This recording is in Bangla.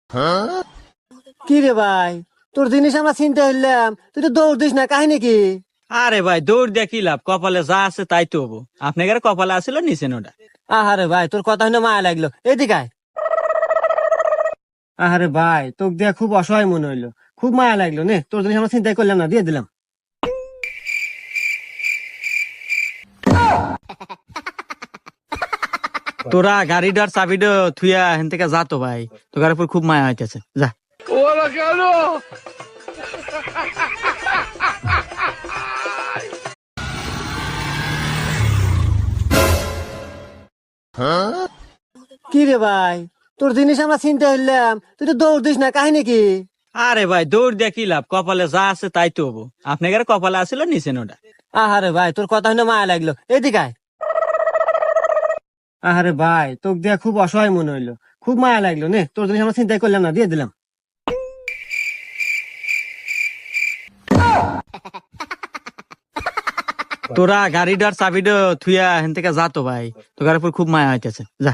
কি রে ভাই, তোর জিনিস আমরা চিন্তা হইলাম, তুই তো দৌড় দিস না, কাহিনী কি? আরে ভাই দৌড় দিয়ে কি লাভ, কপালে যা আছে তাই তো হবো। আপনাদের কপালে আসিল নিছেন ওটা। আহারে ভাই, তোর কথা শুনে মায়া লাগলো, এদিকে আয়। আহারে ভাই, তোকে দিয়া খুব অসহায় মনে হইলো, খুব মায়া লাগলো, নে তোর জিনিস আমরা চিন্তা করলাম না, দিয়ে দিলাম। তোরা গাড়িটার চাবিটা থুইয়া হেন থেকে যা তো ভাই, তোর উপর খুব মায়া হইতেছে, যা। কি রে ভাই, তোর জিনিস আমরা চিন্তা হইলাম, তুই তো দৌড় দিস না, কাহিনী কি? আরে ভাই দৌড় দিয়ে কি লাভ, কপালে যা আছে তাই তো হবো। আপনাদের কপালে আসিল নিছেন ওটা। আহারে ভাই, তোর কথা শুনে মায়া লাগলো, এদিকে আয়। আহারে ভাই, তোকে দিয়া খুব অসহায় মনে হইলো, খুব মায়া লাগলো, নে তোর জিনিস আমরা চিন্তা করলাম না, দিয়ে দিলাম। তোরা গাড়িটার চাবিটা থুইয়া হেন থেকে যা তো ভাই, তোর উপর খুব মায়া হইতেছে, যা।